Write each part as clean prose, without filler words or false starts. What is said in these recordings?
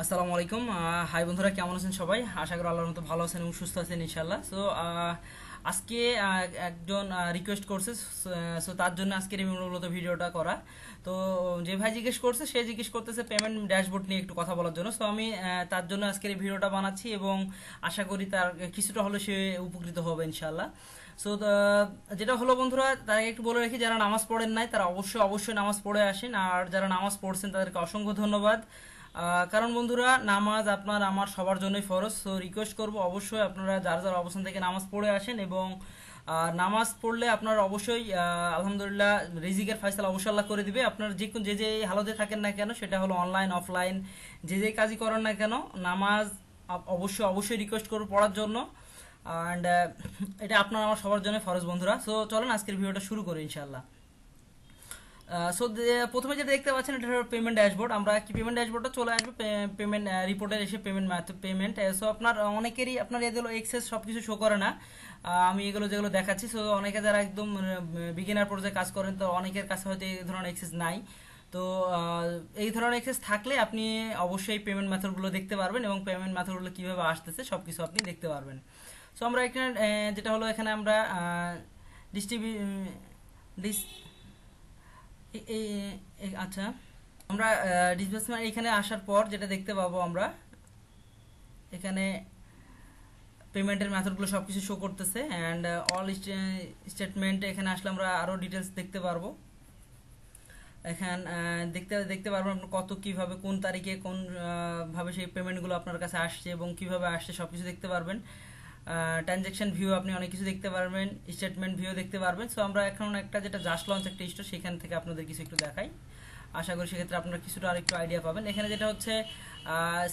আসসালামু আলাইকুম। হাই বন্ধুরা, কেমন আছেন সবাই? আশা করি আল্লাহর মতো ভালো আছেন এবং সুস্থ আছেন ইনশাআল্লাহ। সো আজকে একজন রিকোয়েস্ট করছে, সো তার জন্য আজকের এই মূলত ভিডিওটা করা। তো যে ভাই জিজ্ঞেস করছে, সে জিজ্ঞেস করতেছে পেমেন্ট ড্যাশবোর্ড নিয়ে একটু কথা বলার জন্য। সো আমি তার জন্য আজকের এই ভিডিওটা বানাচ্ছি এবং আশা করি তার কিছুটা হলে সে উপকৃত হবে ইনশাআল্লাহ। সো যেটা হলো বন্ধুরা, তার আগে একটু বলে রাখি, যারা নামাজ পড়েন নাই তারা অবশ্যই নামাজ পড়ে আসেন, আর যারা নামাজ পড়ছেন তাদেরকে অসংখ্য ধন্যবাদ। কারণ বন্ধুরা, নামাজ আপনার আমার সবার জন্যই ফরজ। সো রিকোয়েস্ট করব অবশ্যই আপনারা যার যার অবস্থান থেকে নামাজ পড়ে আসেন এবং নামাজ পড়লে আপনার অবশ্যই আলহামদুলিল্লাহ রিজিকের ফয়সালা অবশ্যই আল্লাহ করে দিবে। আপনার যে যে হালতে থাকেন না কেন, সেটা হলো অনলাইন অফলাইন, যে কাজই করেন না কেন, নামাজ অবশ্যই রিকোয়েস্ট করব পড়ার জন্য। অ্যান্ড এটা আপনার আমার সবার জন্য ফরজ বন্ধুরা। সো চলেন আজকের ভিডিওটা শুরু করি ইনশাআল্লাহ। সো প্রথমে যেটা দেখতে পাচ্ছেন, এটা হলো পেমেন্ট ড্যাশবোর্ড। আমরা কি পেমেন্ট ড্যাশবোর্ডটা চলে আসবে পেমেন্ট রিপোর্টের এসে পেমেন্ট। সো আপনার অনেকেরই আপনার এগুলো এক্সেস সব কিছু শো করে না। আমি এগুলো যেগুলো দেখাচ্ছি, সো অনেকে যারা একদম বিগিনার পর্যায়ে কাজ করেন, তো অনেকের কাছে হয়তো এই ধরনের এক্সেস নাই। তো এই ধরনের এক্সেস থাকলে আপনি অবশ্যই পেমেন্ট মেথডগুলো দেখতে পারবেন এবং পেমেন্ট মেথডগুলো কীভাবে আসতেছে সব কিছু আপনি দেখতে পারবেন। সো আমরা এখানে যেটা হলো, এখানে আমরা ডিস্ট্রিবিউ আচ্ছা, আমরা ডিসবার্সমেন্ট এখানে আসার পর যেটা দেখতে পাবো, আমরা এখানে পেমেন্টের মেথডগুলো সবকিছু শো করতেছে অ্যান্ড অল স্টেটমেন্ট। এখানে আসলে আমরা আরও ডিটেলস দেখতে পারবো। এখানে দেখতে পারবেন আপনার কত কিভাবে কোন তারিখে কোন ভাবে সেই পেমেন্টগুলো আপনার কাছে আসছে এবং কিভাবে আসছে সবকিছু দেখতে পারবেন। ট্রানজ্যাকশন ভিউ আপনি অনেক কিছু দেখতে পারবেন, স্টেটমেন্ট ভিউ দেখতে পারবেন। সো আমরা এখন একটা যেটা জাস্ট লঞ্চ একটা স্টোর, সেখান থেকে আপনাদের কিছু একটু দেখাই। আশা করি সেক্ষেত্রে আপনারা কিছুটা আরেকটু আইডিয়া পাবেন। এখানে যেটা হচ্ছে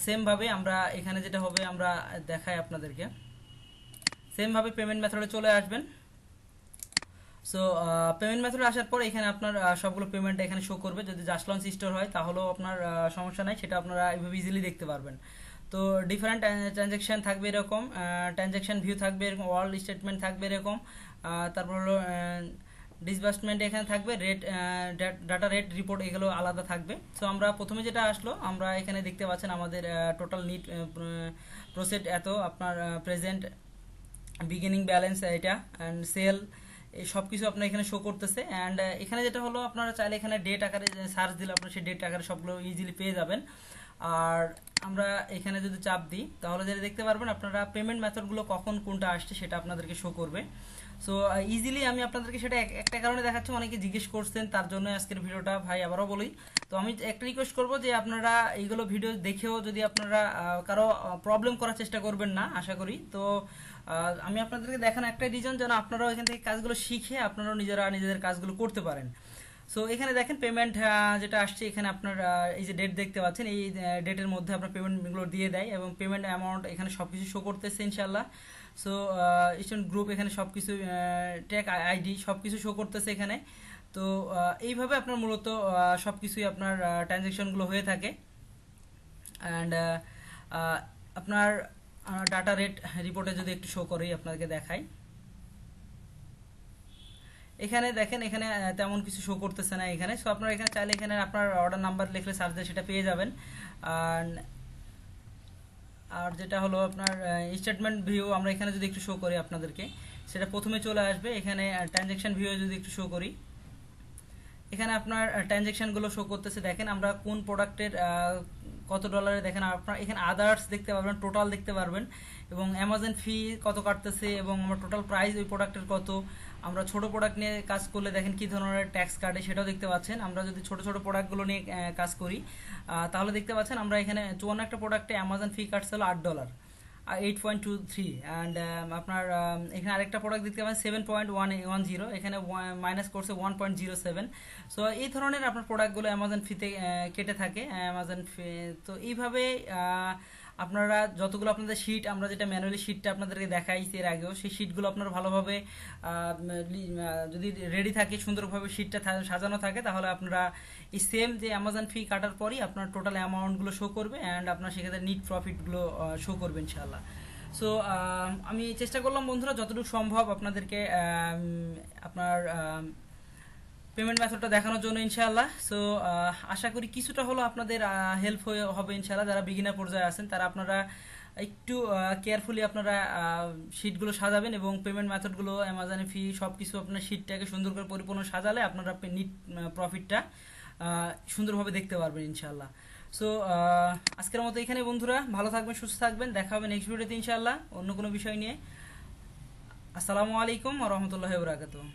সেমভাবে আমরা এখানে যেটা হবে আমরা দেখাই আপনাদেরকে, সেমভাবে পেমেন্ট মেথডে চলে আসবেন। সো পেমেন্ট মেথডে আসার পর এখানে আপনার সবগুলো পেমেন্ট এখানে শো করবে। যদি জাস্ট লঞ্চ স্টোর হয় তাহলেও আপনার সমস্যা নাই, সেটা আপনারা এইভাবে ইজিলি দেখতে পারবেন। তো ডিফারেন্ট ট্রানজ্যাকশন থাকবে এরকম, ট্রানজ্যাকশন ভিউ থাকবে এরকম, ওয়ার্ল্ড স্টেটমেন্ট থাকবে এরকম, তারপর হলো ডিসবার্সমেন্ট এখানে থাকবে, রেট ডাটা রেট রিপোর্ট এগুলো আলাদা থাকবে। সো আমরা প্রথমে যেটা আসলো, আমরা এখানে দেখতে পাচ্ছেন আমাদের টোটাল নিট প্রসেড এত, আপনার প্রেজেন্ট বিগিনিং ব্যালেন্স এটা অ্যান্ড সেল, এই সব কিছু আপনার এখানে শো করতেছে। অ্যান্ড এখানে যেটা হলো, আপনারা চাইলে এখানে ডেট আকারে সার্চ দিলে আপনার সেই ডেট আকারে সবগুলো ইজিলি পেয়ে যাবেন। আর আমরা এখানে যদি চাপ দিই, তাহলে যেটা দেখতে পারবেন আপনারা পেমেন্ট মেথডগুলো কখন কোনটা আসছে সেটা আপনাদেরকে শো করবে। সো ইজিলি আমি আপনাদেরকে সেটা একটা কারণে দেখাচ্ছি, অনেকে জিজ্ঞেস করছেন, তার জন্য আজকের ভিডিওটা। ভাই আবারও বলি, তো আমি একটা রিকোয়েস্ট করবো যে আপনারা এইগুলো ভিডিও দেখেও যদি আপনারা কারো প্রবলেম করার চেষ্টা করবেন না, আশা করি। তো আমি আপনাদেরকে দেখানো একটা রিজন, যেন আপনারাও এখান থেকে কাজগুলো শিখে আপনারাও নিজেদের কাজগুলো করতে পারেন। সো এখানে দেখেন পেমেন্ট যেটা আসছে, এখানে আপনার এই যে ডেট দেখতে পাচ্ছেন, এই ডেটের মধ্যে আপনার পেমেন্টগুলো দিয়ে দেয় এবং পেমেন্ট অ্যামাউন্ট এখানে সব কিছু শো করতেছে ইনশাল্লাহ। সো স্টুডেন্ট গ্রুপ এখানে সব কিছু, ট্যাগ আইডি সব কিছু শো করতেছে এখানে। তো এইভাবে আপনার মূলত সব কিছুই আপনার ট্রানজ্যাকশনগুলো হয়ে থাকে। অ্যান্ড আপনার ডাটা রেট রিপোর্টে যদি একটু শো করি, আপনাদেরকে দেখাই। এখানে দেখেন, এখানে তেমন কিছু শো করতেছে না এখানে। সো আপনারা এখানে চাইলে এখানে আপনার অর্ডার নাম্বার লিখলে সার্চ দিয়ে সেটা পেয়ে যাবেন। আর যেটা হলো আপনার স্টেটমেন্ট ভিউ, আমরা এখানে যদি একটু শো করি আপনাদেরকে, সেটা প্রথমে চলে আসবে। এখানে ট্রানজ্যাকশন ভিউ যদি একটু শো করি, এখানে আপনার ট্রানজ্যাকশনগুলো শো করতেছে। দেখেন আমরা কোন প্রোডাক্টের কত ডলারে, দেখেন আপনার এখানে আদার্স দেখতে পারবেন, টোটাল দেখতে পারবেন এবং অ্যামাজন ফি কত কাটতেছে এবং আমার টোটাল প্রাইস ওই প্রোডাক্টের কত। আমরা ছোট প্রোডাক্ট নিয়ে কাজ করলে দেখেন কি ধরনের ট্যাক্স কাটে সেটাও দেখতে পাচ্ছেন। আমরা যদি ছোট প্রোডাক্টগুলো নিয়ে কাজ করি, তাহলে দেখতে পাচ্ছেন আমরা এখানে 54 একটা প্রোডাক্টে অ্যামাজন ফি কাটছে হলো $8 আর 8.23। অ্যান্ড আপনার এখানে আরেকটা প্রোডাক্ট দেখতে পাবেন 7.110, এখানে মাইনাস করছে 1.07। সো এই ধরনের আপনার প্রোডাক্টগুলো অ্যামাজন ফিতে কেটে থাকে অ্যামাজন ফি। তো এইভাবে আপনারা যতগুলো আপনাদের শিট, আমরা যেটা ম্যানুয়ালি শিটটা আপনাদেরকে দেখাইছি এর আগেও, সেই শিটগুলো আপনারা ভালোভাবে যদি রেডি থাকে, সুন্দরভাবে শিটটা সাজানো থাকে, তাহলে আপনারা এই সেম যে অ্যামাজন ফি কাটার পরই আপনার টোটাল অ্যামাউন্টগুলো শো করবে অ্যান্ড আপনার সেক্ষেত্রে নিট প্রফিটগুলো শো করবে ইনশাআল্লাহ। সো আমি চেষ্টা করলাম বন্ধুরা যতটুকু সম্ভব আপনাদেরকে আপনার পেমেন্ট মেথডটা দেখানোর জন্য ইনশাআল্লাহ। সো আশা করি কিছুটা হলো আপনাদের হেল্প হবে ইনশাআল্লাহ। যারা বিগিনার পর্যায়ে আছেন তারা আপনারা একটু কেয়ারফুলি আপনারা শিটগুলো সাজাবেন এবং পেমেন্ট মেথডগুলো অ্যামাজনে ফি সব কিছু আপনার শিটটাকে সুন্দর করে পরিপূর্ণ সাজালে আপনারা নিট প্রফিটটা সুন্দরভাবে দেখতে পারবেন ইনশাআল্লাহ। সো আজকের মতো এখানে বন্ধুরা, ভালো থাকবেন, সুস্থ থাকবেন, দেখা হবে নেক্সট ভিডিওতে ইনশাআল্লাহ অন্য কোনো বিষয় নিয়ে। আসসালামু আলাইকুম ওয়া রাহমাতুল্লাহি ওয়া বারাকাতুহু।